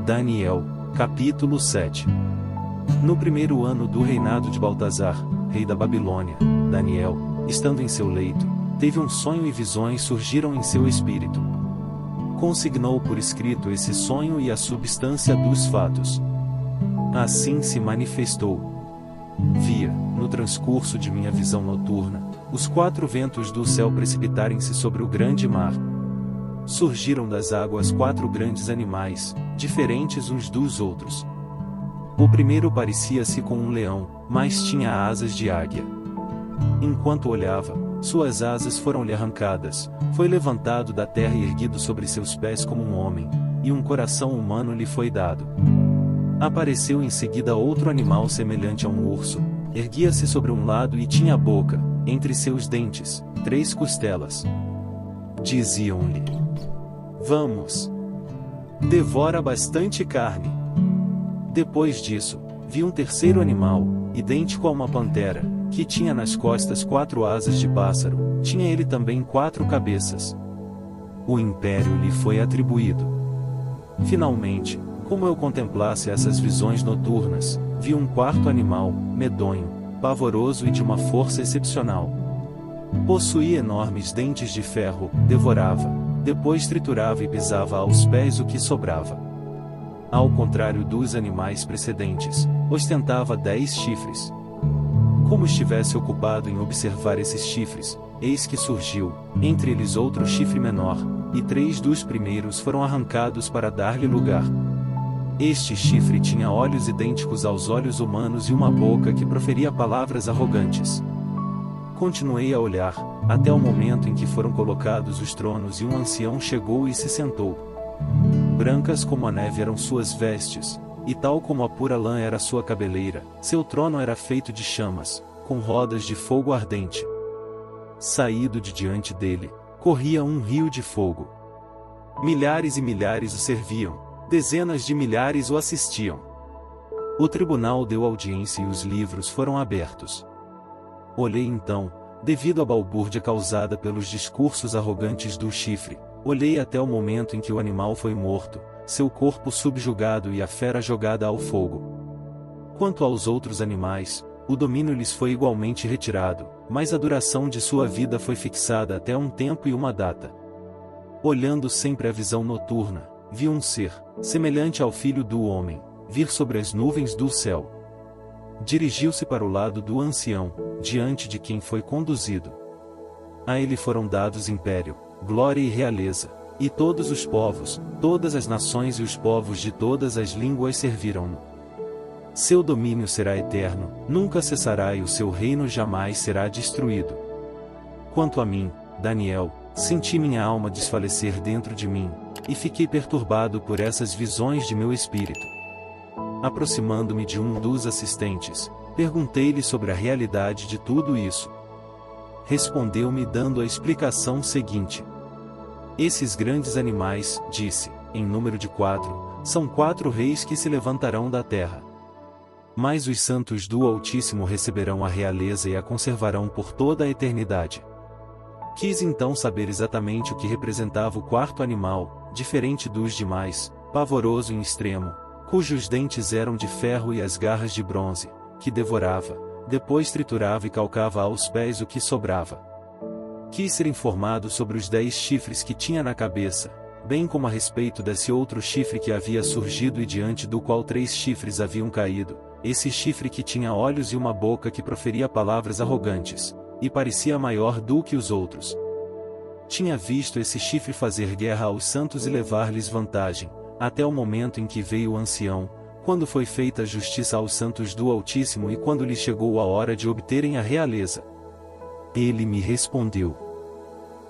Daniel, capítulo 7. No primeiro ano do reinado de Baltazar, rei da Babilônia, Daniel, estando em seu leito, teve um sonho e visões surgiram em seu espírito. Consignou por escrito esse sonho e a substância dos fatos. Assim se manifestou. Via, no transcurso de minha visão noturna, os 4 ventos do céu precipitarem-se sobre o grande mar. Surgiram das águas 4 grandes animais, diferentes uns dos outros. O primeiro parecia-se com um leão, mas tinha asas de águia. Enquanto olhava, suas asas foram-lhe arrancadas, foi levantado da terra e erguido sobre seus pés como um homem, e um coração humano lhe foi dado. Apareceu em seguida outro animal semelhante a um urso, erguia-se sobre um lado e tinha a boca, entre seus dentes, 3 costelas. Diziam-lhe: Vamos! Devora bastante carne. Depois disso, vi um terceiro animal, idêntico a uma pantera, que tinha nas costas 4 asas de pássaro, tinha ele também 4 cabeças. O império lhe foi atribuído. Finalmente, como eu contemplasse essas visões noturnas, vi um quarto animal, medonho, pavoroso e de uma força excepcional. Possuía enormes dentes de ferro, devorava, depois triturava e pisava aos pés o que sobrava. Ao contrário dos animais precedentes, ostentava 10 chifres. Como estivesse ocupado em observar esses chifres, eis que surgiu, entre eles outro chifre menor, e 3 dos primeiros foram arrancados para dar-lhe lugar. Este chifre tinha olhos idênticos aos olhos humanos e uma boca que proferia palavras arrogantes. Continuei a olhar, até o momento em que foram colocados os tronos e um ancião chegou e se sentou. Brancas como a neve eram suas vestes, e tal como a pura lã era sua cabeleira, seu trono era feito de chamas, com rodas de fogo ardente. Saído de diante dele, corria um rio de fogo. Milhares e milhares o serviam, dezenas de milhares o assistiam. O tribunal deu audiência e os livros foram abertos. Olhei então, devido à balbúrdia causada pelos discursos arrogantes do chifre, olhei até o momento em que o animal foi morto, seu corpo subjugado e a fera jogada ao fogo. Quanto aos outros animais, o domínio lhes foi igualmente retirado, mas a duração de sua vida foi fixada até um tempo e uma data. Olhando sempre a visão noturna, vi um ser, semelhante ao filho do homem, vir sobre as nuvens do céu. Dirigiu-se para o lado do ancião, diante de quem foi conduzido. A ele foram dados império, glória e realeza, e todos os povos, todas as nações e os povos de todas as línguas serviram-no. Seu domínio será eterno, nunca cessará e o seu reino jamais será destruído. Quanto a mim, Daniel, senti minha alma desfalecer dentro de mim, e fiquei perturbado por essas visões de meu espírito. Aproximando-me de um dos assistentes, perguntei-lhe sobre a realidade de tudo isso. Respondeu-me dando a explicação seguinte. Esses grandes animais, disse, em número de 4, são 4 reis que se levantarão da terra. Mas os santos do Altíssimo receberão a realeza e a conservarão por toda a eternidade. Quis então saber exatamente o que representava o quarto animal, diferente dos demais, pavoroso em extremo, cujos dentes eram de ferro e as garras de bronze, que devorava, depois triturava e calcava aos pés o que sobrava. Quis ser informado sobre os 10 chifres que tinha na cabeça, bem como a respeito desse outro chifre que havia surgido e diante do qual 3 chifres haviam caído, esse chifre que tinha olhos e uma boca que proferia palavras arrogantes, e parecia maior do que os outros. Tinha visto esse chifre fazer guerra aos santos e levar-lhes vantagem, até o momento em que veio o ancião, quando foi feita justiça aos santos do Altíssimo e quando lhe chegou a hora de obterem a realeza. Ele me respondeu: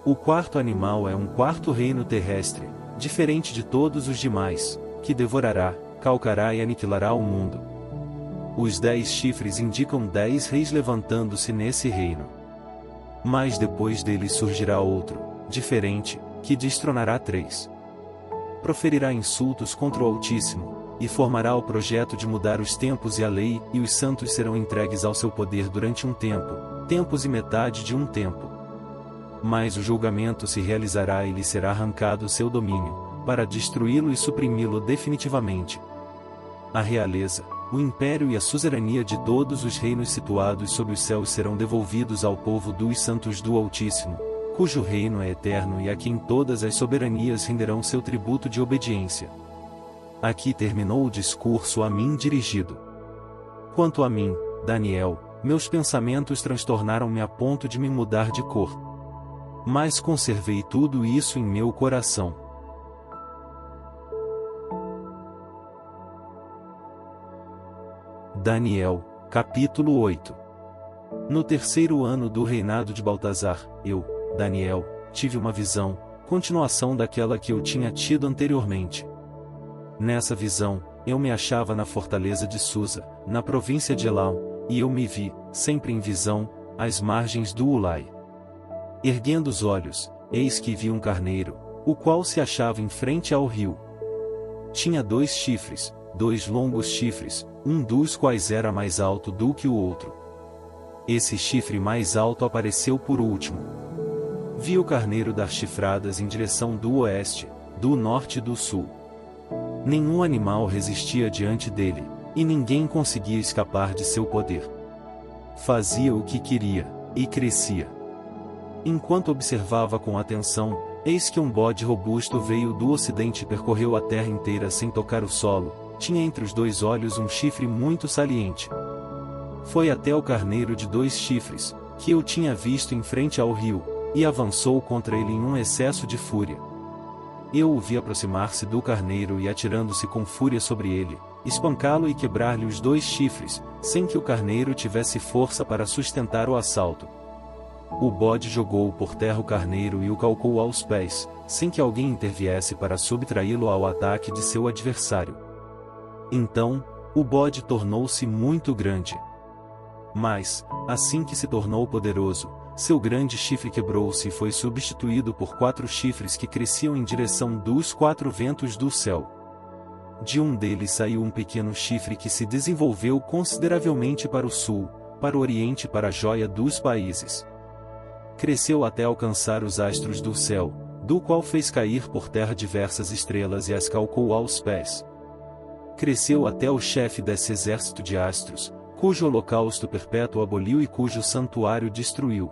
o quarto animal é um quarto reino terrestre, diferente de todos os demais, que devorará, calcará e aniquilará o mundo. Os 10 chifres indicam 10 reis levantando-se nesse reino. Mas depois deles surgirá outro, diferente, que destronará 3. Proferirá insultos contra o Altíssimo, e formará o projeto de mudar os tempos e a lei, e os santos serão entregues ao seu poder durante um tempo, tempos e metade de um tempo. Mas o julgamento se realizará e lhe será arrancado seu domínio, para destruí-lo e suprimi-lo definitivamente. A realeza, o império e a suzerania de todos os reinos situados sob os céus serão devolvidos ao povo dos santos do Altíssimo, cujo reino é eterno e a quem todas as soberanias renderão seu tributo de obediência. Aqui terminou o discurso a mim dirigido. Quanto a mim, Daniel, meus pensamentos transtornaram-me a ponto de me mudar de cor. Mas conservei tudo isso em meu coração. Daniel, capítulo 8. No terceiro ano do reinado de Baltazar, eu, Daniel, tive uma visão, continuação daquela que eu tinha tido anteriormente. Nessa visão, eu me achava na fortaleza de Susa, na província de Elam, e eu me vi, sempre em visão, às margens do Ulai. Erguendo os olhos, eis que vi um carneiro, o qual se achava em frente ao rio. Tinha 2 chifres, 2 longos chifres, um dos quais era mais alto do que o outro. Esse chifre mais alto apareceu por último. Vi o carneiro dar chifradas em direção do oeste, do norte e do sul. Nenhum animal resistia diante dele, e ninguém conseguia escapar de seu poder. Fazia o que queria, e crescia. Enquanto observava com atenção, eis que um bode robusto veio do ocidente e percorreu a terra inteira sem tocar o solo, tinha entre os 2 olhos um chifre muito saliente. Foi até o carneiro de 2 chifres, que eu tinha visto em frente ao rio, e avançou contra ele em um excesso de fúria. Eu o vi aproximar-se do carneiro e atirando-se com fúria sobre ele, espancá-lo e quebrar-lhe os 2 chifres, sem que o carneiro tivesse força para sustentar o assalto. O bode jogou por terra o carneiro e o calcou aos pés, sem que alguém interviesse para subtraí-lo ao ataque de seu adversário. Então, o bode tornou-se muito grande. Mas, assim que se tornou poderoso, seu grande chifre quebrou-se e foi substituído por 4 chifres que cresciam em direção dos 4 ventos do céu. De um deles saiu um pequeno chifre que se desenvolveu consideravelmente para o sul, para o oriente e para a joia dos países. Cresceu até alcançar os astros do céu, do qual fez cair por terra diversas estrelas e as calcou aos pés. Cresceu até o chefe desse exército de astros, cujo holocausto perpétuo aboliu e cujo santuário destruiu.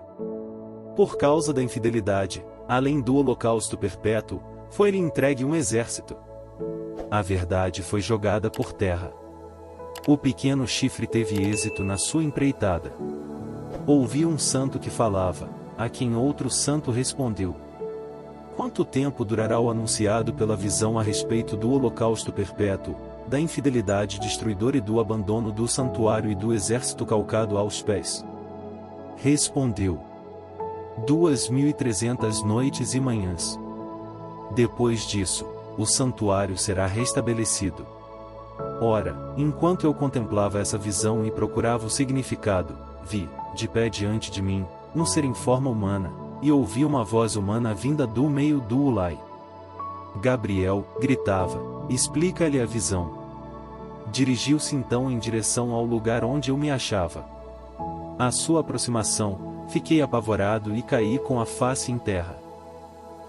Por causa da infidelidade, além do holocausto perpétuo, foi-lhe entregue um exército. A verdade foi jogada por terra. O pequeno chifre teve êxito na sua empreitada. Ouvi um santo que falava, a quem outro santo respondeu: quanto tempo durará o anunciado pela visão a respeito do holocausto perpétuo, da infidelidade destruidora e do abandono do santuário e do exército calcado aos pés? Respondeu: 2300 noites e manhãs. Depois disso, o santuário será restabelecido. Ora, enquanto eu contemplava essa visão e procurava o significado, vi, de pé diante de mim, um ser em forma humana, e ouvi uma voz humana vinda do meio do Ulai. Gabriel, gritava, explica-lhe a visão. Dirigiu-se então em direção ao lugar onde eu me achava. À sua aproximação, fiquei apavorado e caí com a face em terra.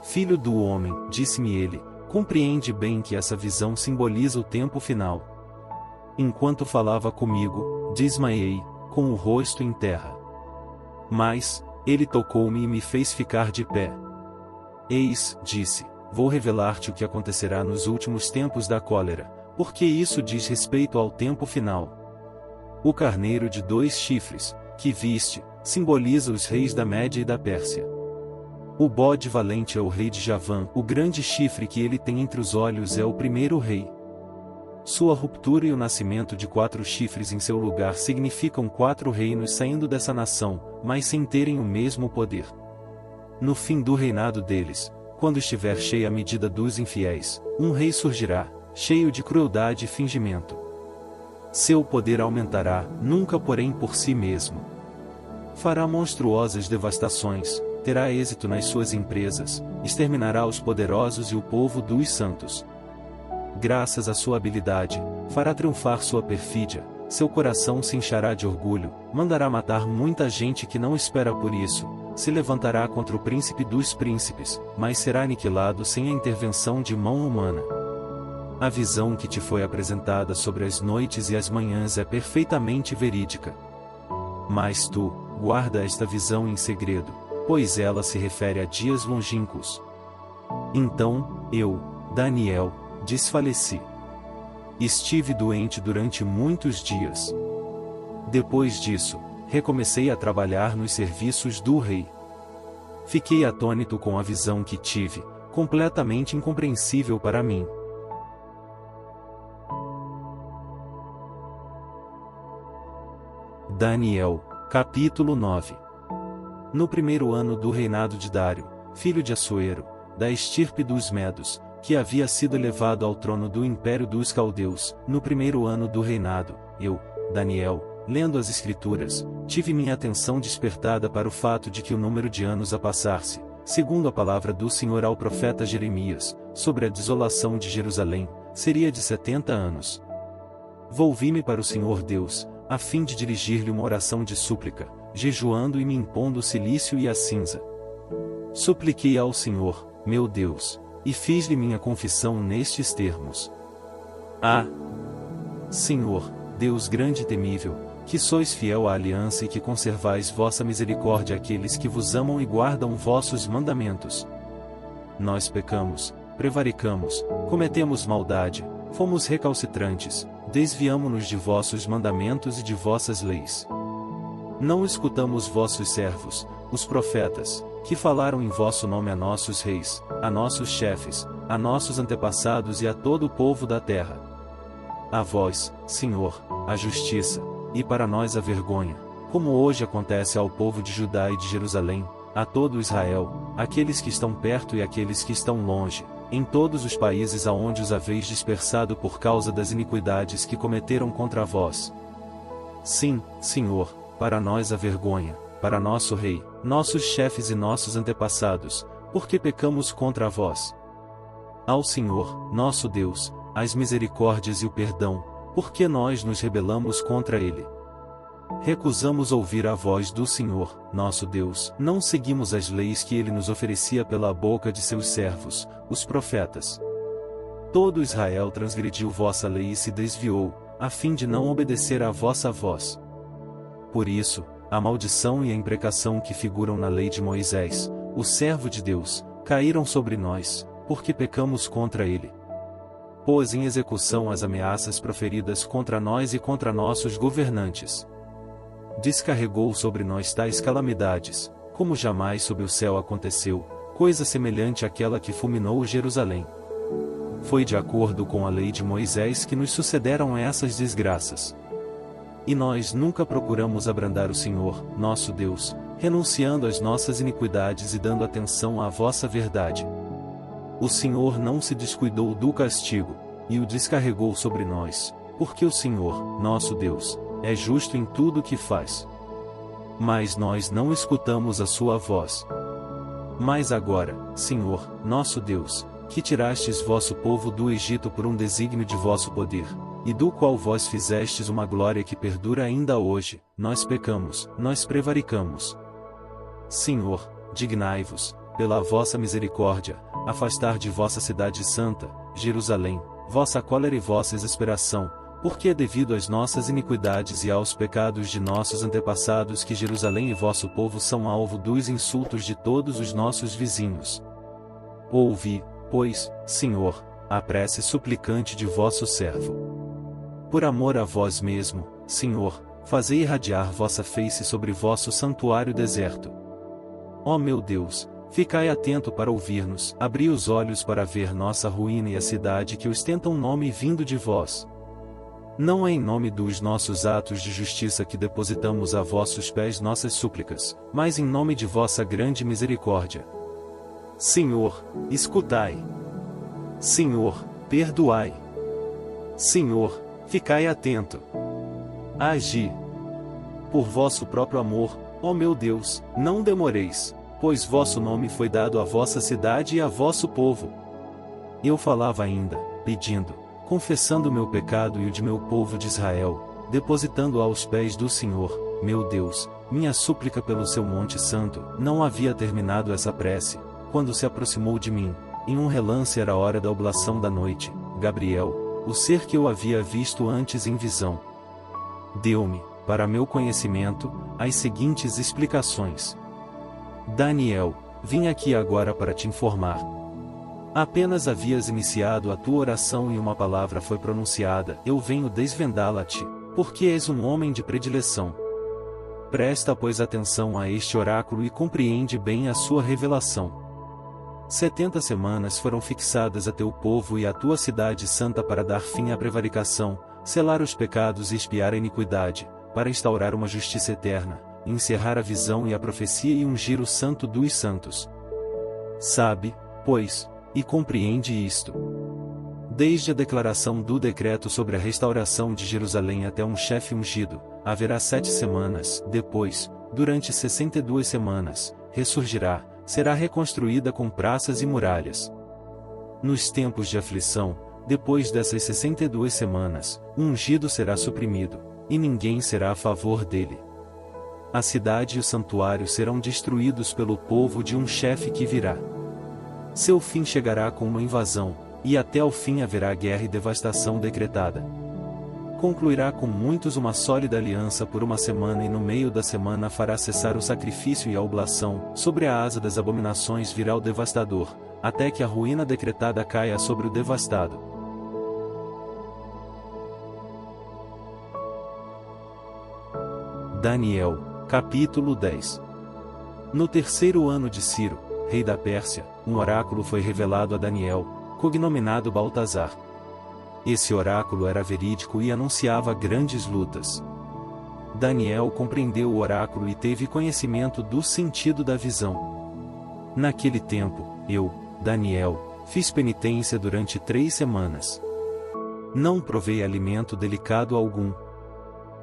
Filho do homem, disse-me ele, compreende bem que essa visão simboliza o tempo final. Enquanto falava comigo, desmaiei, com o rosto em terra. Mas, ele tocou-me e me fez ficar de pé. Eis, disse, vou revelar-te o que acontecerá nos últimos tempos da cólera, porque isso diz respeito ao tempo final. O carneiro de 2 chifres, que viste, simboliza os reis da Média e da Pérsia. O bode valente é o rei de Javã, o grande chifre que ele tem entre os olhos é o primeiro rei. Sua ruptura e o nascimento de 4 chifres em seu lugar significam 4 reinos saindo dessa nação, mas sem terem o mesmo poder. No fim do reinado deles, quando estiver cheia a medida dos infiéis, um rei surgirá, cheio de crueldade e fingimento. Seu poder aumentará, nunca porém por si mesmo. Fará monstruosas devastações, terá êxito nas suas empresas, exterminará os poderosos e o povo dos santos. Graças à sua habilidade, fará triunfar sua perfídia, seu coração se enchará de orgulho, mandará matar muita gente que não espera por isso, se levantará contra o príncipe dos príncipes, mas será aniquilado sem a intervenção de mão humana. A visão que te foi apresentada sobre as noites e as manhãs é perfeitamente verídica. Mas tu, guarda esta visão em segredo, pois ela se refere a dias longínquos. Então, eu, Daniel, desfaleci. Estive doente durante muitos dias. Depois disso, recomecei a trabalhar nos serviços do rei. Fiquei atônito com a visão que tive, completamente incompreensível para mim. Daniel, capítulo 9. No primeiro ano do reinado de Dário, filho de Assuero, da estirpe dos Medos, que havia sido elevado ao trono do império dos caldeus, no primeiro ano do reinado, eu, Daniel, lendo as Escrituras, tive minha atenção despertada para o fato de que o número de anos a passar-se, segundo a palavra do Senhor ao profeta Jeremias, sobre a desolação de Jerusalém, seria de 70 anos. Volvi-me para o Senhor Deus, a fim de dirigir-lhe uma oração de súplica, jejuando e me impondo o cilício e a cinza. Supliquei ao Senhor, meu Deus, e fiz-lhe minha confissão nestes termos. Ah! Senhor, Deus grande e temível, que sois fiel à aliança e que conservais vossa misericórdia àqueles que vos amam e guardam vossos mandamentos. Nós pecamos, prevaricamos, cometemos maldade, fomos recalcitrantes, desviamo-nos de vossos mandamentos e de vossas leis. Não escutamos vossos servos, os profetas, que falaram em vosso nome a nossos reis, a nossos chefes, a nossos antepassados e a todo o povo da terra. A vós, Senhor, a justiça, e para nós a vergonha, como hoje acontece ao povo de Judá e de Jerusalém, a todo Israel, aqueles que estão perto e aqueles que estão longe, em todos os países aonde os haveis dispersado por causa das iniquidades que cometeram contra vós. Sim, Senhor, para nós a vergonha, para nosso rei, nossos chefes e nossos antepassados, porque pecamos contra vós. Ao Senhor, nosso Deus, as misericórdias e o perdão, porque nós nos rebelamos contra ele. Recusamos ouvir a voz do Senhor, nosso Deus, não seguimos as leis que ele nos oferecia pela boca de seus servos, os profetas. Todo Israel transgrediu vossa lei e se desviou, a fim de não obedecer à vossa voz. Por isso, a maldição e a imprecação que figuram na lei de Moisés, o servo de Deus, caíram sobre nós, porque pecamos contra ele. Pôs em execução as ameaças proferidas contra nós e contra nossos governantes. Descarregou sobre nós tais calamidades, como jamais sob o céu aconteceu, coisa semelhante àquela que fulminou Jerusalém. Foi de acordo com a lei de Moisés que nos sucederam essas desgraças. E nós nunca procuramos abrandar o Senhor, nosso Deus, renunciando às nossas iniquidades e dando atenção à vossa verdade. O Senhor não se descuidou do castigo, e o descarregou sobre nós, porque o Senhor, nosso Deus, é justo em tudo o que faz. Mas nós não escutamos a sua voz. Mas agora, Senhor, nosso Deus, que tirastes vosso povo do Egito por um desígnio de vosso poder, e do qual vós fizestes uma glória que perdura ainda hoje, nós pecamos, nós prevaricamos. Senhor, dignai-vos, pela vossa misericórdia, afastar de vossa cidade santa, Jerusalém, vossa cólera e vossa exasperação, porque é devido às nossas iniquidades e aos pecados de nossos antepassados que Jerusalém e vosso povo são alvo dos insultos de todos os nossos vizinhos. Ouvi, pois, Senhor, a prece suplicante de vosso servo. Por amor a vós mesmo, Senhor, fazei irradiar vossa face sobre vosso santuário deserto. Ó meu Deus, ficai atento para ouvir-nos, abri os olhos para ver nossa ruína e a cidade que ostenta um nome vindo de vós. Não é em nome dos nossos atos de justiça que depositamos a vossos pés nossas súplicas, mas em nome de vossa grande misericórdia. Senhor, escutai. Senhor, perdoai. Senhor, ficai atento. Agi. Por vosso próprio amor, ó meu Deus, não demoreis, pois vosso nome foi dado à vossa cidade e a vosso povo. Eu falava ainda, pedindo, confessando meu pecado e o de meu povo de Israel, depositando aos pés do Senhor, meu Deus, minha súplica pelo seu Monte Santo. Não havia terminado essa prece, quando se aproximou de mim. Em um relance era a hora da oblação da noite. Gabriel, o ser que eu havia visto antes em visão, deu-me, para meu conhecimento, as seguintes explicações. Daniel, vim aqui agora para te informar. Apenas havias iniciado a tua oração e uma palavra foi pronunciada. Eu venho desvendá-la-te, porque és um homem de predileção. Presta, pois, atenção a este oráculo e compreende bem a sua revelação. 70 semanas foram fixadas a teu povo e à tua cidade santa para dar fim à prevaricação, selar os pecados e expiar a iniquidade, para instaurar uma justiça eterna, encerrar a visão e a profecia e ungir o santo dos santos. Sabe, pois, e compreende isto. Desde a declaração do decreto sobre a restauração de Jerusalém até um chefe ungido, haverá 7 semanas. Depois, durante 62 semanas, ressurgirá, será reconstruída com praças e muralhas. Nos tempos de aflição, depois dessas 62 semanas, o ungido será suprimido, e ninguém será a favor dele. A cidade e o santuário serão destruídos pelo povo de um chefe que virá. Seu fim chegará com uma invasão, e até ao fim haverá guerra e devastação decretada. Concluirá com muitos uma sólida aliança por uma semana e no meio da semana fará cessar o sacrifício e a oblação. Sobre a asa das abominações virá o devastador, até que a ruína decretada caia sobre o devastado. Daniel, capítulo 10. No terceiro ano de Ciro, rei da Pérsia, um oráculo foi revelado a Daniel, cognominado Baltazar. Esse oráculo era verídico e anunciava grandes lutas. Daniel compreendeu o oráculo e teve conhecimento do sentido da visão. Naquele tempo, eu, Daniel, fiz penitência durante 3 semanas. Não provei alimento delicado algum.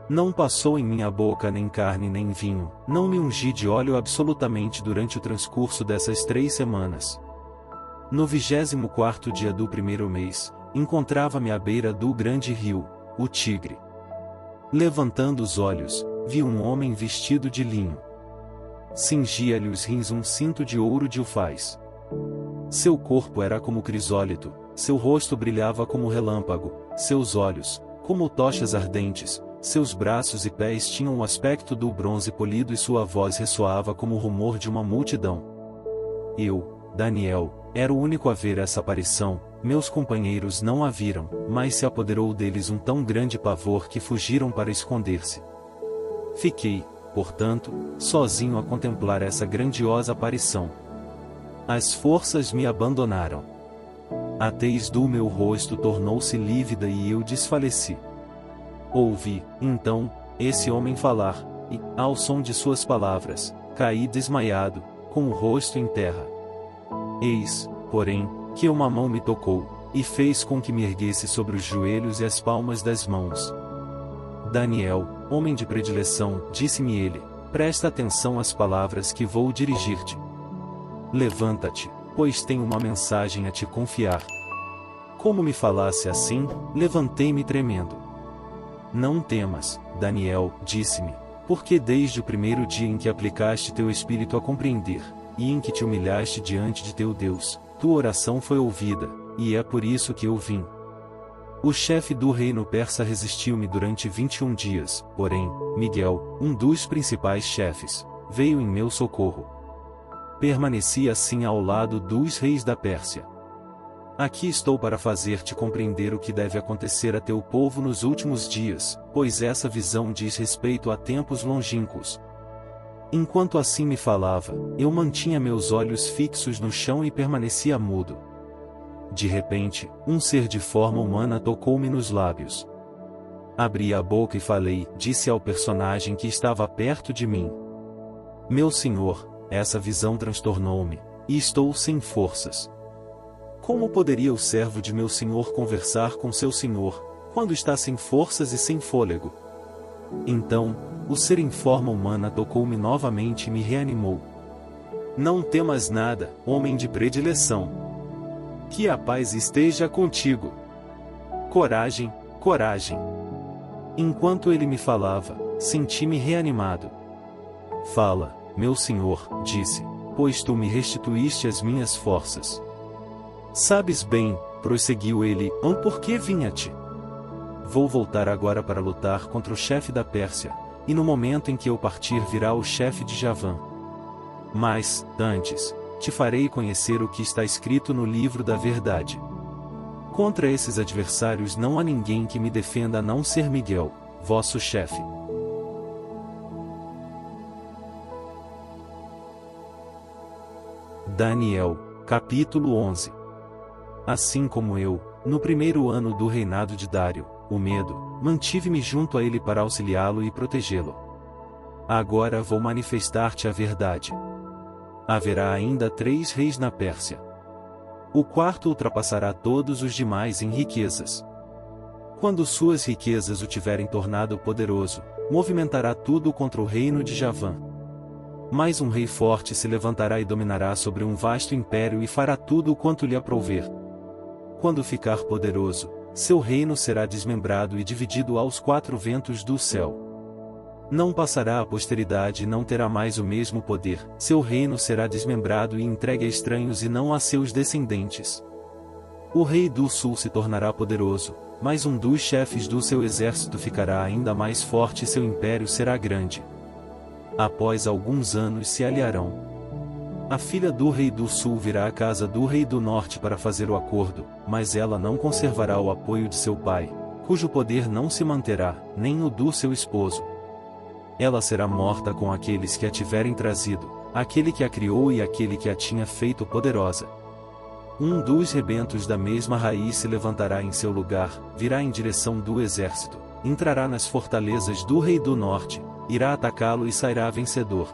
Não passou em minha boca nem carne nem vinho, não me ungi de óleo absolutamente durante o transcurso dessas 3 semanas. No 24º dia do primeiro mês, encontrava-me à beira do grande rio, o Tigre. Levantando os olhos, vi um homem vestido de linho. Cingia-lhe os rins um cinto de ouro de ufaz. Seu corpo era como crisólito, seu rosto brilhava como relâmpago, seus olhos, como tochas ardentes, seus braços e pés tinham o aspecto do bronze polido e sua voz ressoava como o rumor de uma multidão. Eu, Daniel, era o único a ver essa aparição. Meus companheiros não a viram, mas se apoderou deles um tão grande pavor que fugiram para esconder-se. Fiquei, portanto, sozinho a contemplar essa grandiosa aparição. As forças me abandonaram. A tez do meu rosto tornou-se lívida e eu desfaleci. Ouvi, então, esse homem falar, e, ao som de suas palavras, caí desmaiado, com o rosto em terra. Eis, porém, que uma mão me tocou, e fez com que me erguesse sobre os joelhos e as palmas das mãos. Daniel, homem de predileção, disse-me ele, presta atenção às palavras que vou dirigir-te. Levanta-te, pois tenho uma mensagem a te confiar. Como me falasse assim, levantei-me tremendo. Não temas, Daniel, disse-me, porque desde o primeiro dia em que aplicaste teu espírito a compreender, e em que te humilhaste diante de teu Deus, tua oração foi ouvida, e é por isso que eu vim. O chefe do reino persa resistiu-me durante 21 dias, porém, Miguel, um dos principais chefes, veio em meu socorro. Permaneci assim ao lado dos reis da Pérsia. Aqui estou para fazer-te compreender o que deve acontecer a teu povo nos últimos dias, pois essa visão diz respeito a tempos longínquos. Enquanto assim me falava, eu mantinha meus olhos fixos no chão e permanecia mudo. De repente, um ser de forma humana tocou-me nos lábios. Abri a boca e falei, disse ao personagem que estava perto de mim. Meu senhor, essa visão transtornou-me, e estou sem forças. Como poderia o servo de meu senhor conversar com seu senhor, quando está sem forças e sem fôlego? Então, o ser em forma humana tocou-me novamente e me reanimou. Não temas nada, homem de predileção. Que a paz esteja contigo. Coragem, coragem. Enquanto ele me falava, senti-me reanimado. Fala, meu senhor, disse, pois tu me restituíste as minhas forças. Sabes bem, prosseguiu ele, por que vim a ti? Vou voltar agora para lutar contra o chefe da Pérsia, e no momento em que eu partir virá o chefe de Javã. Mas, antes, te farei conhecer o que está escrito no livro da verdade. Contra esses adversários não há ninguém que me defenda a não ser Miguel, vosso chefe. Daniel, capítulo 11. Assim como eu, no primeiro ano do reinado de Dário, o Medo, mantive-me junto a ele para auxiliá-lo e protegê-lo. Agora vou manifestar-te a verdade. Haverá ainda 3 reis na Pérsia. O quarto ultrapassará todos os demais em riquezas. Quando suas riquezas o tiverem tornado poderoso, movimentará tudo contra o reino de Javã. Mas um rei forte se levantará e dominará sobre um vasto império e fará tudo quanto lhe aprouver. Quando ficar poderoso, seu reino será desmembrado e dividido aos 4 ventos do céu. Não passará à posteridade e não terá mais o mesmo poder, seu reino será desmembrado e entregue a estranhos e não a seus descendentes. O rei do sul se tornará poderoso, mas um dos chefes do seu exército ficará ainda mais forte e seu império será grande. Após alguns anos se aliarão. A filha do rei do sul virá à casa do rei do norte para fazer o acordo, mas ela não conservará o apoio de seu pai, cujo poder não se manterá, nem o do seu esposo. Ela será morta com aqueles que a tiverem trazido, aquele que a criou e aquele que a tinha feito poderosa. Um dos rebentos da mesma raiz se levantará em seu lugar, virá em direção do exército, entrará nas fortalezas do rei do norte, irá atacá-lo e sairá vencedor.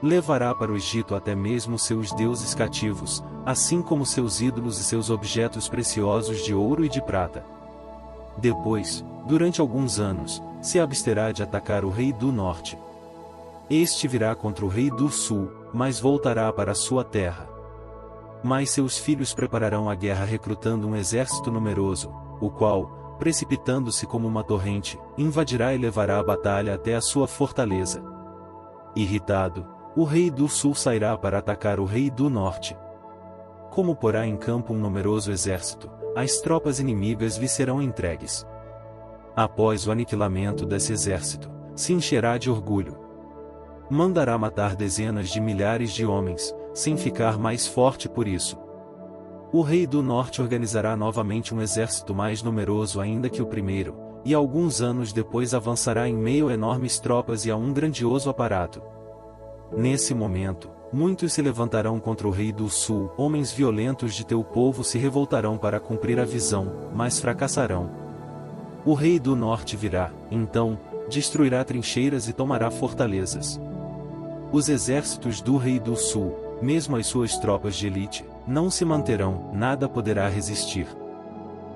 Levará para o Egito até mesmo seus deuses cativos, assim como seus ídolos e seus objetos preciosos de ouro e de prata. Depois, durante alguns anos, se absterá de atacar o rei do norte. Este virá contra o rei do sul, mas voltará para sua terra. Mas seus filhos prepararão a guerra recrutando um exército numeroso, o qual, precipitando-se como uma torrente, invadirá e levará a batalha até a sua fortaleza. Irritado, o rei do sul sairá para atacar o rei do norte. Como porá em campo um numeroso exército, as tropas inimigas lhe serão entregues. Após o aniquilamento desse exército, se encherá de orgulho. Mandará matar dezenas de milhares de homens, sem ficar mais forte por isso. O rei do norte organizará novamente um exército mais numeroso ainda que o primeiro, e alguns anos depois avançará em meio a enormes tropas e a um grandioso aparato. Nesse momento, muitos se levantarão contra o rei do sul, homens violentos de teu povo se revoltarão para cumprir a visão, mas fracassarão. O rei do norte virá, então, destruirá trincheiras e tomará fortalezas. Os exércitos do rei do sul, mesmo as suas tropas de elite, não se manterão, nada poderá resistir.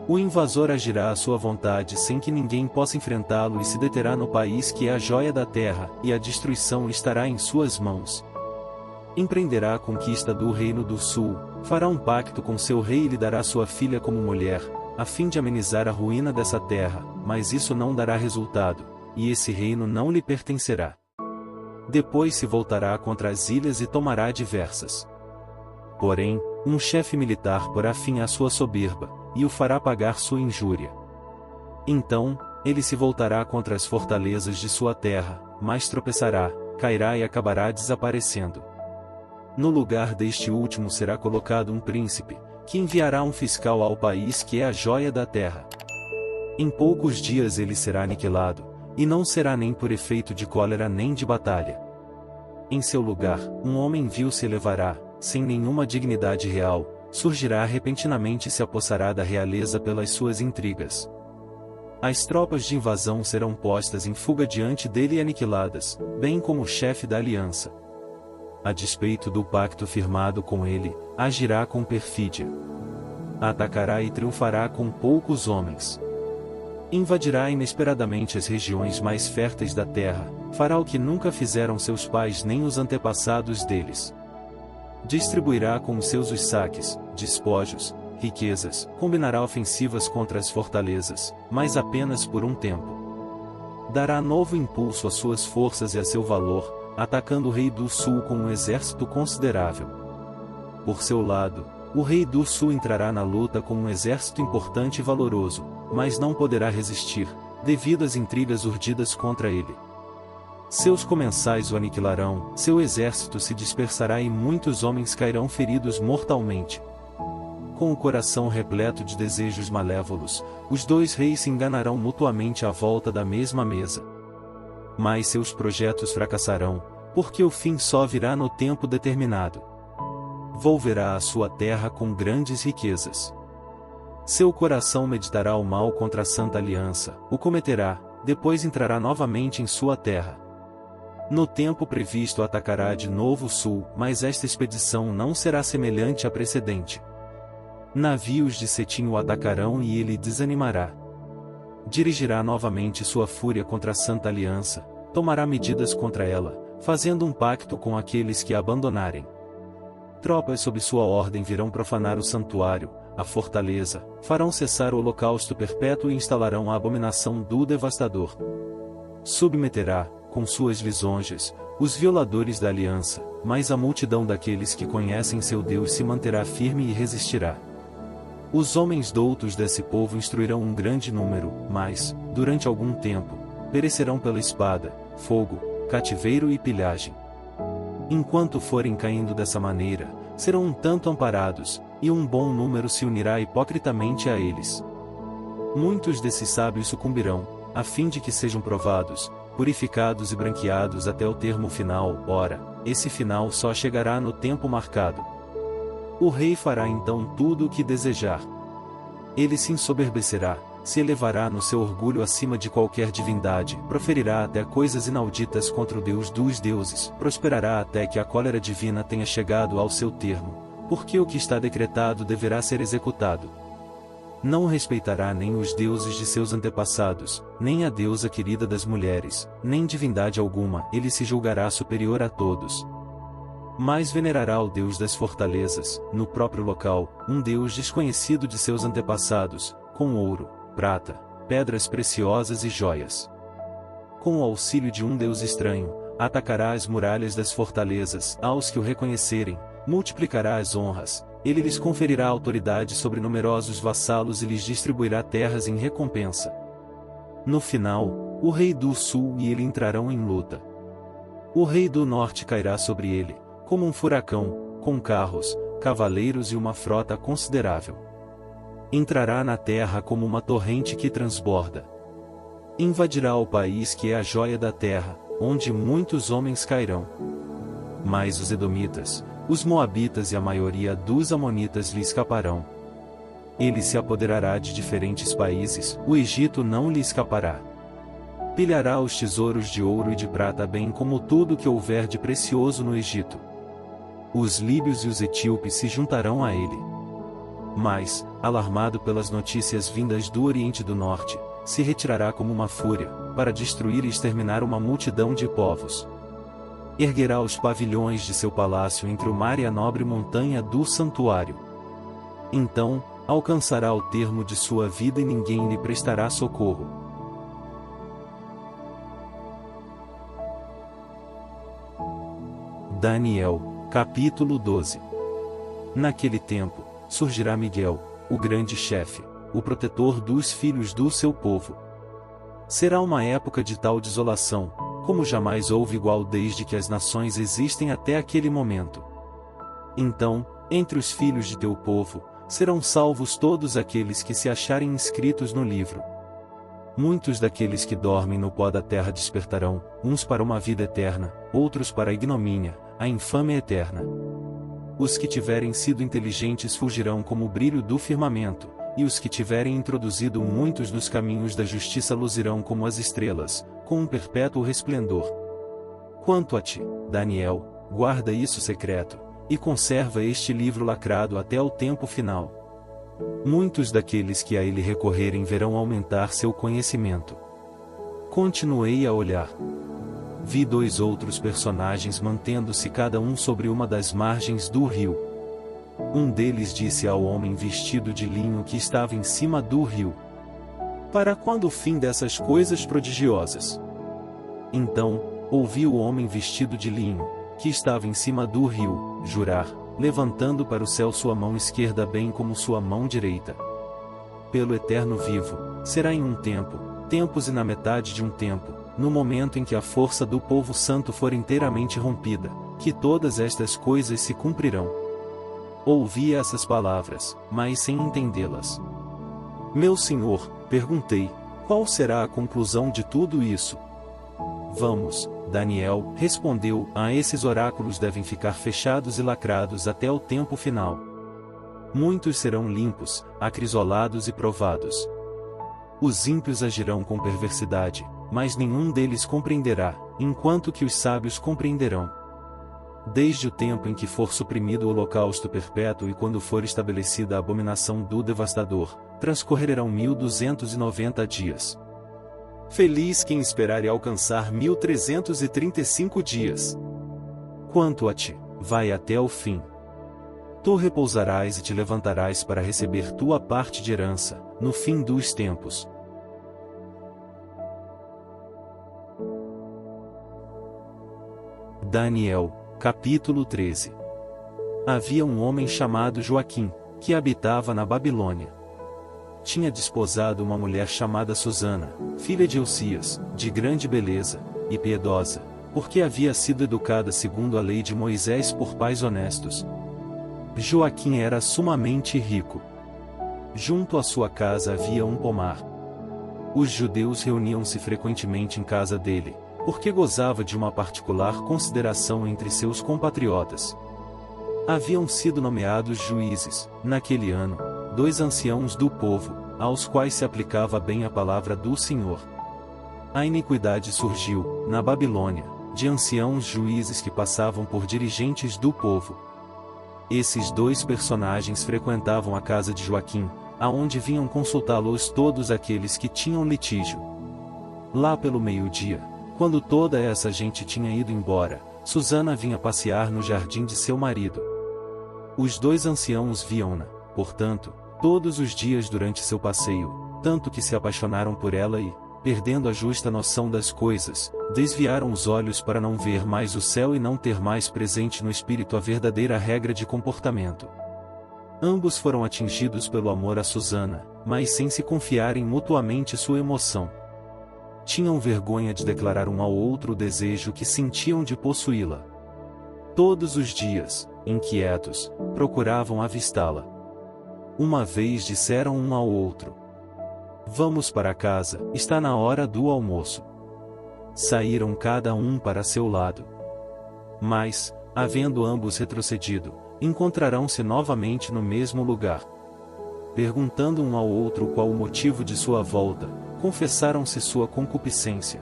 O invasor agirá à sua vontade sem que ninguém possa enfrentá-lo e se deterá no país que é a joia da terra, e a destruição estará em suas mãos. Empreenderá a conquista do reino do sul, fará um pacto com seu rei e lhe dará sua filha como mulher, a fim de amenizar a ruína dessa terra, mas isso não dará resultado, e esse reino não lhe pertencerá. Depois se voltará contra as ilhas e tomará diversas. Porém, um chefe militar porá fim à sua soberba, e o fará pagar sua injúria. Então, ele se voltará contra as fortalezas de sua terra, mas tropeçará, cairá e acabará desaparecendo. No lugar deste último será colocado um príncipe, que enviará um fiscal ao país que é a joia da terra. Em poucos dias ele será aniquilado, e não será nem por efeito de cólera nem de batalha. Em seu lugar, um homem vil se elevará, sem nenhuma dignidade real, surgirá repentinamente e se apossará da realeza pelas suas intrigas. As tropas de invasão serão postas em fuga diante dele e aniquiladas, bem como o chefe da aliança. A despeito do pacto firmado com ele, agirá com perfídia. Atacará e triunfará com poucos homens. Invadirá inesperadamente as regiões mais férteis da terra, fará o que nunca fizeram seus pais nem os antepassados deles. Distribuirá com os seus os saques, despojos, riquezas, combinará ofensivas contra as fortalezas, mas apenas por um tempo. Dará novo impulso às suas forças e a seu valor, atacando o rei do sul com um exército considerável. Por seu lado, o rei do sul entrará na luta com um exército importante e valoroso, mas não poderá resistir, devido às intrigas urdidas contra ele. Seus comensais o aniquilarão, seu exército se dispersará e muitos homens cairão feridos mortalmente. Com o coração repleto de desejos malévolos, os dois reis se enganarão mutuamente à volta da mesma mesa. Mas seus projetos fracassarão, porque o fim só virá no tempo determinado. Volverá à sua terra com grandes riquezas. Seu coração meditará o mal contra a Santa Aliança, o cometerá, depois entrará novamente em sua terra. No tempo previsto atacará de novo o sul, mas esta expedição não será semelhante à precedente. Navios de Cetim o atacarão e ele desanimará. Dirigirá novamente sua fúria contra a Santa Aliança, tomará medidas contra ela, fazendo um pacto com aqueles que a abandonarem. Tropas sob sua ordem virão profanar o santuário, a fortaleza, farão cessar o holocausto perpétuo e instalarão a abominação do devastador. Submeterá, com suas lisonjas, os violadores da aliança, mas a multidão daqueles que conhecem seu Deus se manterá firme e resistirá. Os homens doutos desse povo instruirão um grande número, mas, durante algum tempo, perecerão pela espada, fogo, cativeiro e pilhagem. Enquanto forem caindo dessa maneira, serão um tanto amparados, e um bom número se unirá hipocritamente a eles. Muitos desses sábios sucumbirão, a fim de que sejam provados, purificados e branqueados até o termo final. Ora, esse final só chegará no tempo marcado. O rei fará então tudo o que desejar. Ele se ensoberbecerá, se elevará no seu orgulho acima de qualquer divindade, proferirá até coisas inauditas contra o Deus dos deuses, prosperará até que a cólera divina tenha chegado ao seu termo, porque o que está decretado deverá ser executado. Não respeitará nem os deuses de seus antepassados, nem a deusa querida das mulheres, nem divindade alguma, ele se julgará superior a todos. Mas venerará o Deus das fortalezas, no próprio local, um Deus desconhecido de seus antepassados, com ouro, prata, pedras preciosas e joias. Com o auxílio de um Deus estranho, atacará as muralhas das fortalezas, aos que o reconhecerem, multiplicará as honras, ele lhes conferirá autoridade sobre numerosos vassalos e lhes distribuirá terras em recompensa. No final, o rei do sul e ele entrarão em luta. O rei do norte cairá sobre ele, como um furacão, com carros, cavaleiros e uma frota considerável. Entrará na terra como uma torrente que transborda. Invadirá o país que é a joia da terra, onde muitos homens cairão. Mas os edomitas, os moabitas e a maioria dos amonitas lhe escaparão. Ele se apoderará de diferentes países, o Egito não lhe escapará. Pilhará os tesouros de ouro e de prata bem como tudo que houver de precioso no Egito. Os líbios e os etíopes se juntarão a ele. Mas, alarmado pelas notícias vindas do Oriente e do Norte, se retirará como uma fúria, para destruir e exterminar uma multidão de povos. Erguerá os pavilhões de seu palácio entre o mar e a nobre montanha do santuário. Então, alcançará o termo de sua vida e ninguém lhe prestará socorro. Daniel, capítulo 12. Naquele tempo, surgirá Miguel, o grande chefe, o protetor dos filhos do seu povo. Será uma época de tal desolação, como jamais houve igual desde que as nações existem até aquele momento. Então, entre os filhos de teu povo, serão salvos todos aqueles que se acharem inscritos no livro. Muitos daqueles que dormem no pó da terra despertarão, uns para uma vida eterna, outros para a ignomínia, a infâmia eterna. Os que tiverem sido inteligentes fugirão como o brilho do firmamento, e os que tiverem introduzido muitos nos caminhos da justiça luzirão como as estrelas, com um perpétuo resplendor. Quanto a ti, Daniel, guarda isso secreto, e conserva este livro lacrado até o tempo final. Muitos daqueles que a ele recorrerem verão aumentar seu conhecimento. Continuei a olhar. Vi dois outros personagens mantendo-se cada um sobre uma das margens do rio. Um deles disse ao homem vestido de linho que estava em cima do rio: Para quando o fim dessas coisas prodigiosas? Então, ouvi o homem vestido de linho, que estava em cima do rio, jurar, levantando para o céu sua mão esquerda bem como sua mão direita. Pelo eterno vivo, será em um tempo, tempos e na metade de um tempo, no momento em que a força do povo santo for inteiramente rompida, que todas estas coisas se cumprirão. Ouvi essas palavras, mas sem entendê-las. Meu senhor, perguntei, qual será a conclusão de tudo isso? Vamos, Daniel, respondeu, esses oráculos devem ficar fechados e lacrados até o tempo final. Muitos serão limpos, acrisolados e provados. Os ímpios agirão com perversidade, mas nenhum deles compreenderá, enquanto que os sábios compreenderão. Desde o tempo em que for suprimido o holocausto perpétuo e quando for estabelecida a abominação do devastador, transcorrerão 1290 dias. Feliz quem esperar e alcançar 1335 dias. Quanto a ti, vai até o fim. Tu repousarás e te levantarás para receber tua parte de herança, no fim dos tempos. Daniel, capítulo 13. Havia um homem chamado Joaquim, que habitava na Babilônia. Tinha desposado uma mulher chamada Susana, filha de Hilcias, de grande beleza, e piedosa, porque havia sido educada segundo a lei de Moisés por pais honestos. Joaquim era sumamente rico. Junto à sua casa havia um pomar. Os judeus reuniam-se frequentemente em casa dele, porque gozava de uma particular consideração entre seus compatriotas. Haviam sido nomeados juízes, naquele ano, 2 anciãos do povo, aos quais se aplicava bem a palavra do Senhor. A iniquidade surgiu, na Babilônia, de anciãos juízes que passavam por dirigentes do povo. Esses 2 personagens frequentavam a casa de Joaquim, aonde vinham consultá-los todos aqueles que tinham litígio. Lá pelo meio-dia, quando toda essa gente tinha ido embora, Susana vinha passear no jardim de seu marido. Os 2 anciãos viam-na, portanto, todos os dias durante seu passeio, tanto que se apaixonaram por ela e, perdendo a justa noção das coisas, desviaram os olhos para não ver mais o céu e não ter mais presente no espírito a verdadeira regra de comportamento. Ambos foram atingidos pelo amor a Susana, mas sem se confiarem mutuamente sua emoção. Tinham vergonha de declarar um ao outro o desejo que sentiam de possuí-la. Todos os dias, inquietos, procuravam avistá-la. Uma vez disseram um ao outro: "Vamos para casa, está na hora do almoço." Saíram cada um para seu lado. Mas, havendo ambos retrocedido, encontrarão-se novamente no mesmo lugar. Perguntando um ao outro qual o motivo de sua volta, confessaram-se sua concupiscência.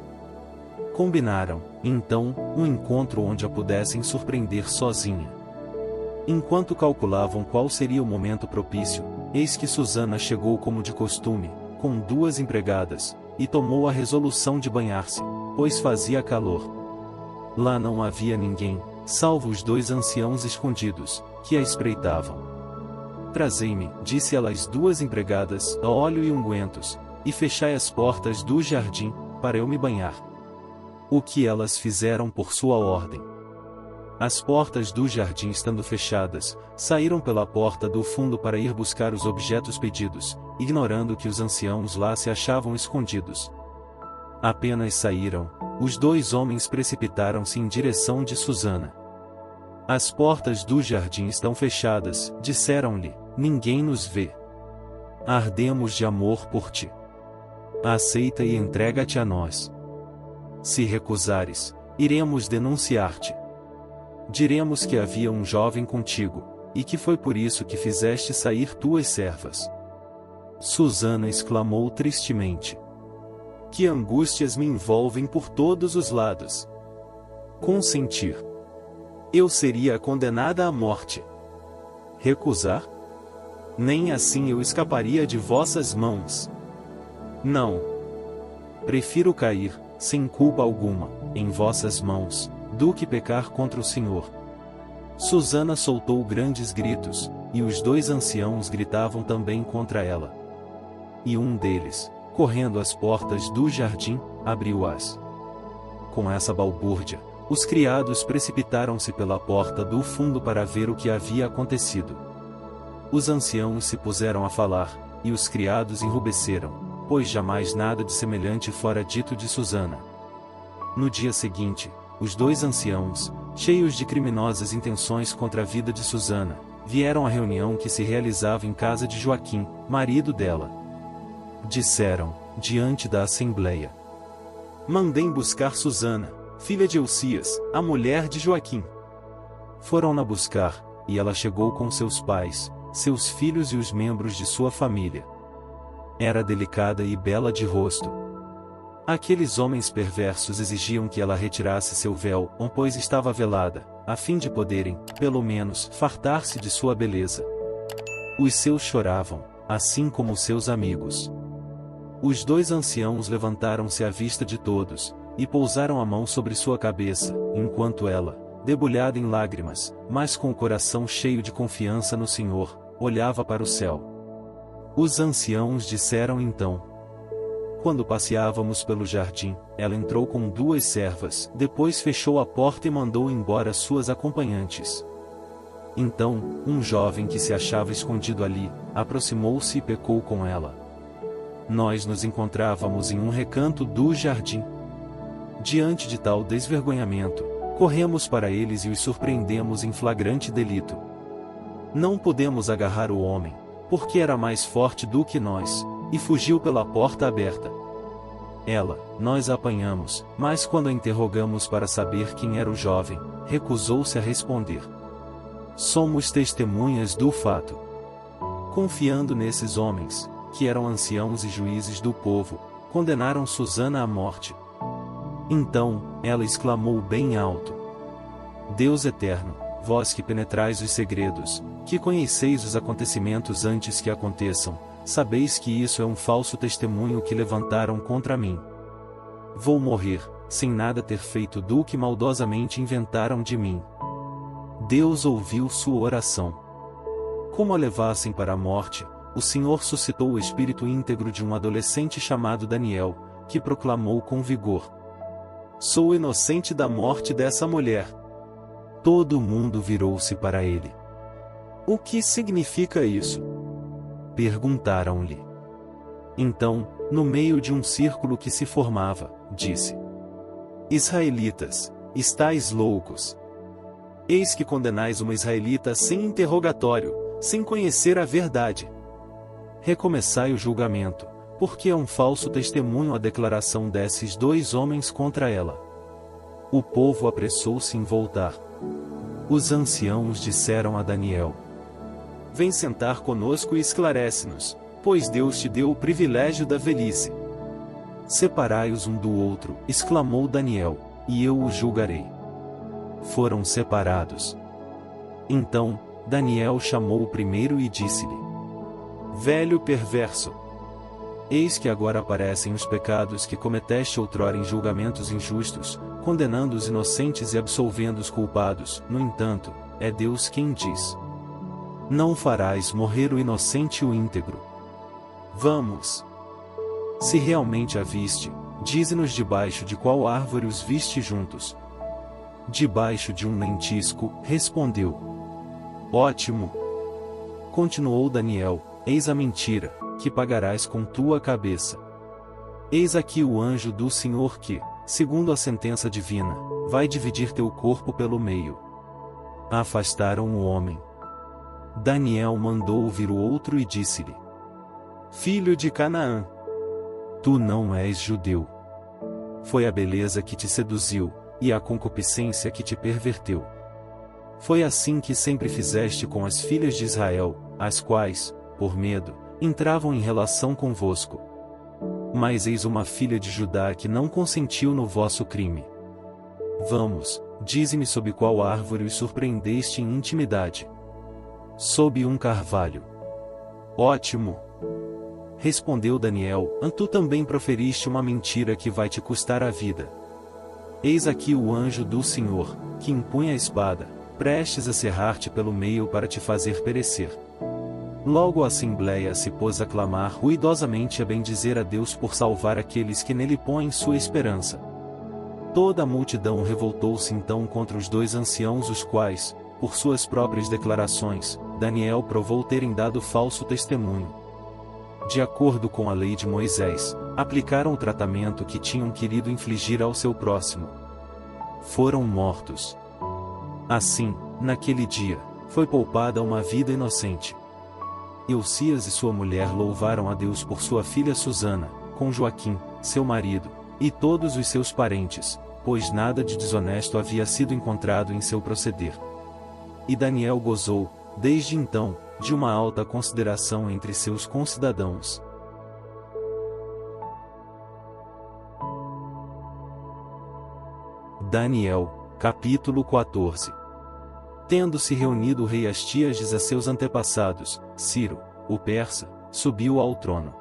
Combinaram, então, um encontro onde a pudessem surpreender sozinha. Enquanto calculavam qual seria o momento propício, eis que Susana chegou como de costume, com 2 empregadas, e tomou a resolução de banhar-se, pois fazia calor. Lá não havia ninguém, salvo os 2 anciãos escondidos, que a espreitavam. "Trazei-me", disse ela às 2 empregadas, "óleo e ungüentos, e fechai as portas do jardim, para eu me banhar." O que elas fizeram por sua ordem. As portas do jardim estando fechadas, saíram pela porta do fundo para ir buscar os objetos pedidos, ignorando que os anciãos lá se achavam escondidos. Apenas saíram, os 2 homens precipitaram-se em direção de Susana. "As portas do jardim estão fechadas", disseram-lhe, "ninguém nos vê. Ardemos de amor por ti. Aceita e entrega-te a nós. Se recusares, iremos denunciar-te. Diremos que havia um jovem contigo, e que foi por isso que fizeste sair tuas servas." Susana exclamou tristemente: "Que angústias me envolvem por todos os lados. Consentir. Eu seria condenada à morte. Recusar? Nem assim eu escaparia de vossas mãos. Não. Prefiro cair, sem culpa alguma, em vossas mãos, do que pecar contra o Senhor." Susana soltou grandes gritos, e os 2 anciãos gritavam também contra ela. E um deles, correndo às portas do jardim, abriu-as. Com essa balbúrdia, os criados precipitaram-se pela porta do fundo para ver o que havia acontecido. Os anciãos se puseram a falar, e os criados enrubesceram, pois jamais nada de semelhante fora dito de Susana. No dia seguinte, os dois anciãos, cheios de criminosas intenções contra a vida de Susana, vieram à reunião que se realizava em casa de Joaquim, marido dela. Disseram, diante da assembleia: mandem buscar Susana, filha de Elcias, a mulher de Joaquim. Foram-na buscar, e ela chegou com seus pais, seus filhos e os membros de sua família. Era delicada e bela de rosto. Aqueles homens perversos exigiam que ela retirasse seu véu, pois estava velada, a fim de poderem, pelo menos, fartar-se de sua beleza. Os seus choravam, assim como os seus amigos. Os dois anciãos levantaram-se à vista de todos, e pousaram a mão sobre sua cabeça, enquanto ela, debulhada em lágrimas, mas com o coração cheio de confiança no Senhor, olhava para o céu. Os anciãos disseram então: quando passeávamos pelo jardim, ela entrou com duas servas, depois fechou a porta e mandou embora suas acompanhantes. Então, um jovem que se achava escondido ali, aproximou-se e pecou com ela. Nós nos encontrávamos em um recanto do jardim. Diante de tal desvergonhamento, corremos para eles e os surpreendemos em flagrante delito. Não pudemos agarrar o homem, porque era mais forte do que nós, e fugiu pela porta aberta. Nós a apanhamos, mas quando a interrogamos para saber quem era o jovem, recusou-se a responder. Somos testemunhas do fato. Confiando nesses homens, que eram anciãos e juízes do povo, condenaram Susana à morte. Então, ela exclamou bem alto: Deus eterno, vós que penetrais os segredos, que conheceis os acontecimentos antes que aconteçam, sabeis que isso é um falso testemunho que levantaram contra mim. Vou morrer, sem nada ter feito do que maldosamente inventaram de mim. Deus ouviu sua oração. Como a levassem para a morte, o Senhor suscitou o espírito íntegro de um adolescente chamado Daniel, que proclamou com vigor: sou inocente da morte dessa mulher. Todo mundo virou-se para ele. O que significa isso? Perguntaram-lhe. Então, no meio de um círculo que se formava, disse: Israelitas, estáis loucos. Eis que condenais uma israelita sem interrogatório, sem conhecer a verdade. Recomeçai o julgamento, porque é um falso testemunho a declaração desses dois homens contra ela. O povo apressou-se em voltar. Os anciãos disseram a Daniel: vem sentar conosco e esclarece-nos, pois Deus te deu o privilégio da velhice. Separai-os um do outro, exclamou Daniel, e eu os julgarei. Foram separados. Então, Daniel chamou o primeiro e disse-lhe: velho perverso, eis que agora aparecem os pecados que cometeste outrora em julgamentos injustos, condenando os inocentes e absolvendo os culpados. No entanto, é Deus quem diz: não farás morrer o inocente e o íntegro. Vamos. Se realmente a viste, dize-nos debaixo de qual árvore os viste juntos. Debaixo de um lentisco, respondeu. Ótimo. Continuou Daniel: eis a mentira, que pagarás com tua cabeça. Eis aqui o anjo do Senhor que, segundo a sentença divina, vai dividir teu corpo pelo meio. Afastaram o homem. Daniel mandou ouvir o outro e disse-lhe: filho de Canaã, tu não és judeu. Foi a beleza que te seduziu, e a concupiscência que te perverteu. Foi assim que sempre fizeste com as filhas de Israel, as quais, por medo, entravam em relação convosco. Mas eis uma filha de Judá que não consentiu no vosso crime. Vamos, dize-me sob qual árvore os surpreendeste em intimidade. Sob um carvalho. Ótimo. Respondeu Daniel: tu também proferiste uma mentira que vai te custar a vida. Eis aqui o anjo do Senhor, que empunha a espada, prestes a serrar-te pelo meio para te fazer perecer. Logo a assembleia se pôs a clamar ruidosamente e a bendizer a Deus por salvar aqueles que nele põem sua esperança. Toda a multidão revoltou-se então contra os dois anciãos, os quais, por suas próprias declarações, Daniel provou terem dado falso testemunho. De acordo com a lei de Moisés, aplicaram o tratamento que tinham querido infligir ao seu próximo. Foram mortos. Assim, naquele dia, foi poupada uma vida inocente. Hilcias e sua mulher louvaram a Deus por sua filha Susana, com Joaquim, seu marido, e todos os seus parentes, pois nada de desonesto havia sido encontrado em seu proceder. E Daniel gozou, desde então, de uma alta consideração entre seus concidadãos. Daniel, capítulo 14. Tendo-se reunido o rei Astiages a seus antepassados, Ciro, o persa, subiu ao trono.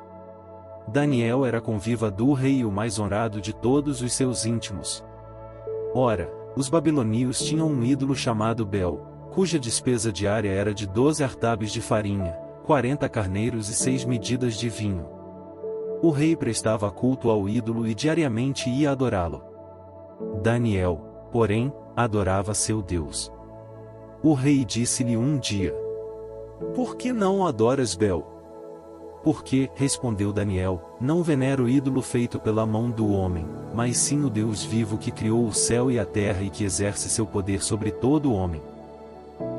Daniel era conviva do rei e o mais honrado de todos os seus íntimos. Ora, os babilônios tinham um ídolo chamado Bel, cuja despesa diária era de 12 artabes de farinha, 40 carneiros e 6 medidas de vinho. O rei prestava culto ao ídolo e diariamente ia adorá-lo. Daniel, porém, adorava seu Deus. O rei disse-lhe um dia: Por que não adoras Bel? Porque, respondeu Daniel, não venero o ídolo feito pela mão do homem, mas sim o Deus vivo que criou o céu e a terra e que exerce seu poder sobre todo homem.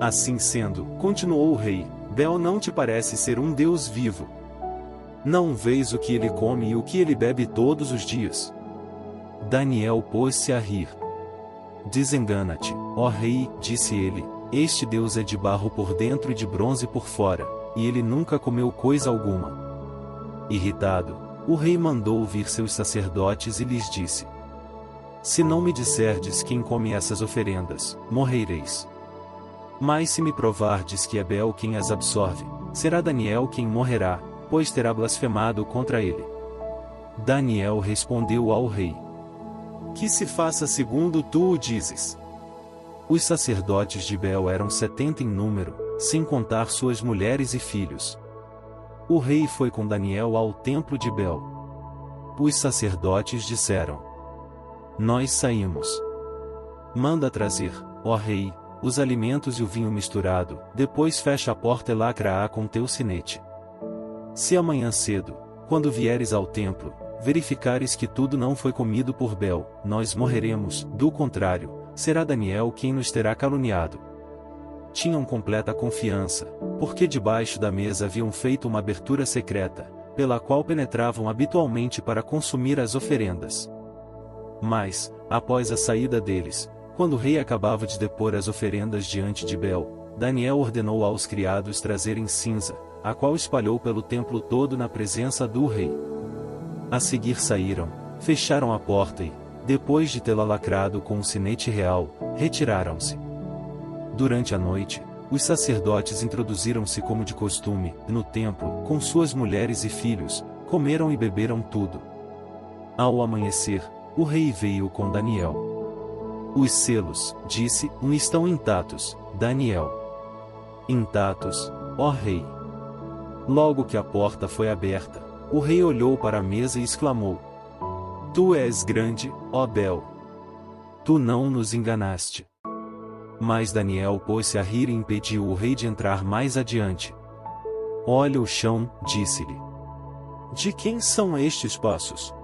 Assim sendo, continuou o rei, Bel não te parece ser um Deus vivo? Não vês o que ele come e o que ele bebe todos os dias? Daniel pôs-se a rir. Desengana-te, ó rei, disse ele, este Deus é de barro por dentro e de bronze por fora, e ele nunca comeu coisa alguma. Irritado, o rei mandou vir seus sacerdotes e lhes disse: Se não me disserdes quem come essas oferendas, morrereis. Mas se me provardes que é Bel quem as absorve, será Daniel quem morrerá, pois terá blasfemado contra ele. Daniel respondeu ao rei: Que se faça segundo tu o dizes. Os sacerdotes de Bel eram 70 em número, sem contar suas mulheres e filhos. O rei foi com Daniel ao templo de Bel. Os sacerdotes disseram: Nós saímos. Manda trazer, ó rei, os alimentos e o vinho misturado, depois fecha a porta e lacra-a com teu sinete. Se amanhã cedo, quando vieres ao templo, verificares que tudo não foi comido por Bel, nós morreremos, do contrário, será Daniel quem nos terá caluniado. Tinham completa confiança, porque debaixo da mesa haviam feito uma abertura secreta, pela qual penetravam habitualmente para consumir as oferendas. Mas, após a saída deles, quando o rei acabava de depor as oferendas diante de Bel, Daniel ordenou aos criados trazerem cinza, a qual espalhou pelo templo todo na presença do rei. A seguir saíram, fecharam a porta e, depois de tê-la lacrado com um sinete real, retiraram-se. Durante a noite, os sacerdotes introduziram-se como de costume, no templo, com suas mulheres e filhos, comeram e beberam tudo. Ao amanhecer, o rei veio com Daniel. Os selos, disse, estão intactos, Daniel. Intactos, ó rei. Logo que a porta foi aberta, o rei olhou para a mesa e exclamou: Tu és grande, ó Bel. Tu não nos enganaste. Mas Daniel pôs-se a rir e impediu o rei de entrar mais adiante. Olha o chão, disse-lhe. De quem são estes passos?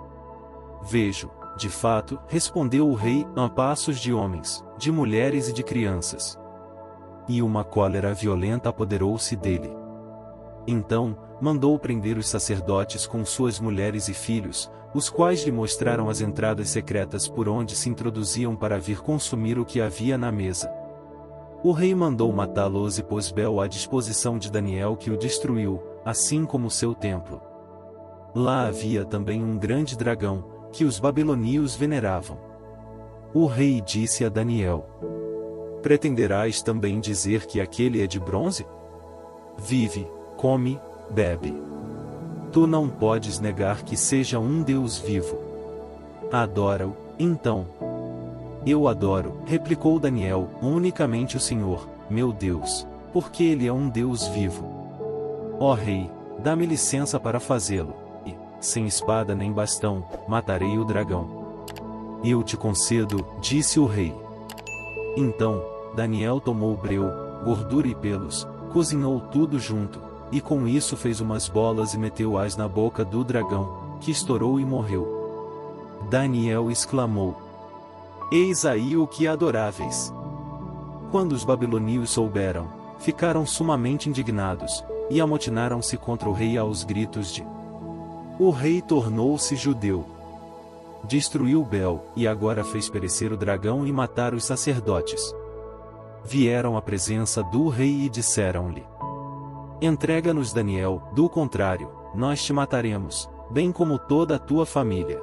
Vejo, de fato, respondeu o rei, passos de homens, de mulheres e de crianças. E uma cólera violenta apoderou-se dele. Então, mandou prender os sacerdotes com suas mulheres e filhos, os quais lhe mostraram as entradas secretas por onde se introduziam para vir consumir o que havia na mesa. O rei mandou matá-los e pôs Bel à disposição de Daniel, que o destruiu, assim como seu templo. Lá havia também um grande dragão, que os babilônios veneravam. O rei disse a Daniel: Pretenderás também dizer que aquele é de bronze? Vive, come, bebe. Tu não podes negar que seja um Deus vivo. Adora-o, então. Eu adoro, replicou Daniel, unicamente o Senhor, meu Deus, porque ele é um Deus vivo. Ó rei, dá-me licença para fazê-lo, e, sem espada nem bastão, matarei o dragão. Eu te concedo, disse o rei. Então, Daniel tomou breu, gordura e pelos, cozinhou tudo junto, e com isso fez umas bolas e meteu-as na boca do dragão, que estourou e morreu. Daniel exclamou: Eis aí o que adoráveis! Quando os babilônios souberam, ficaram sumamente indignados, e amotinaram-se contra o rei aos gritos de: O rei tornou-se judeu. Destruiu Bel, e agora fez perecer o dragão e matar os sacerdotes. Vieram à presença do rei e disseram-lhe: Entrega-nos Daniel, do contrário, nós te mataremos, bem como toda a tua família.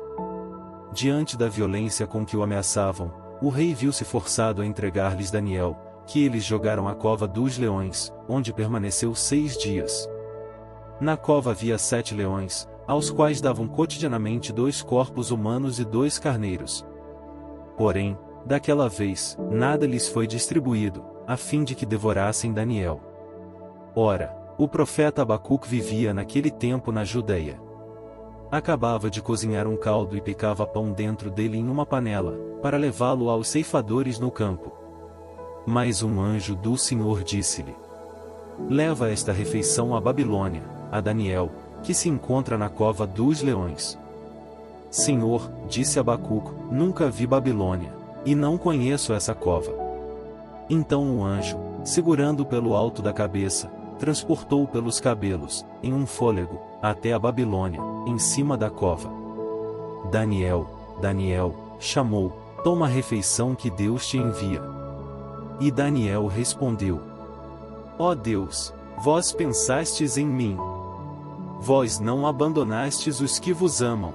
Diante da violência com que o ameaçavam, o rei viu-se forçado a entregar-lhes Daniel, que eles jogaram à cova dos leões, onde permaneceu 6 dias. Na cova havia 7 leões, aos quais davam cotidianamente 2 corpos humanos e 2 carneiros. Porém, daquela vez, nada lhes foi distribuído, a fim de que devorassem Daniel. Ora, o profeta Abacuque vivia naquele tempo na Judeia. Acabava de cozinhar um caldo e picava pão dentro dele em uma panela, para levá-lo aos ceifadores no campo. Mas um anjo do Senhor disse-lhe: Leva esta refeição à Babilônia, a Daniel, que se encontra na cova dos leões. Senhor, disse Abacuque, nunca vi Babilônia, e não conheço essa cova. Então o anjo, segurando pelo alto da cabeça, transportou pelos cabelos, em um fôlego, até a Babilônia, em cima da cova. Daniel, Daniel, chamou: Toma a refeição que Deus te envia. E Daniel respondeu: Ó Deus, vós pensastes em mim. Vós não abandonastes os que vos amam.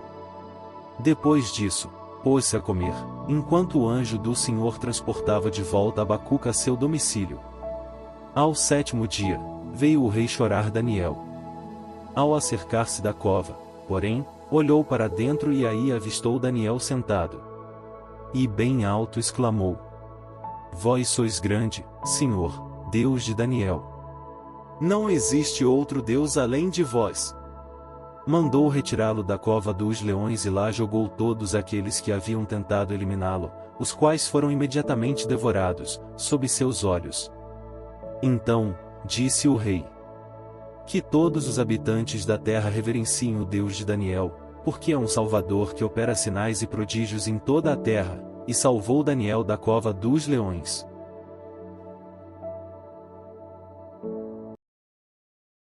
Depois disso, pôs-se a comer, enquanto o anjo do Senhor transportava de volta Abacuque a seu domicílio. Ao 7º dia, veio o rei chorar Daniel. Ao acercar-se da cova, porém, olhou para dentro e aí avistou Daniel sentado. E bem alto exclamou: Vós sois grande, Senhor, Deus de Daniel. Não existe outro Deus além de vós. Mandou retirá-lo da cova dos leões e lá jogou todos aqueles que haviam tentado eliminá-lo, os quais foram imediatamente devorados, sob seus olhos. Então, disse o rei: Que todos os habitantes da terra reverenciem o Deus de Daniel, porque é um Salvador que opera sinais e prodígios em toda a terra, e salvou Daniel da cova dos leões.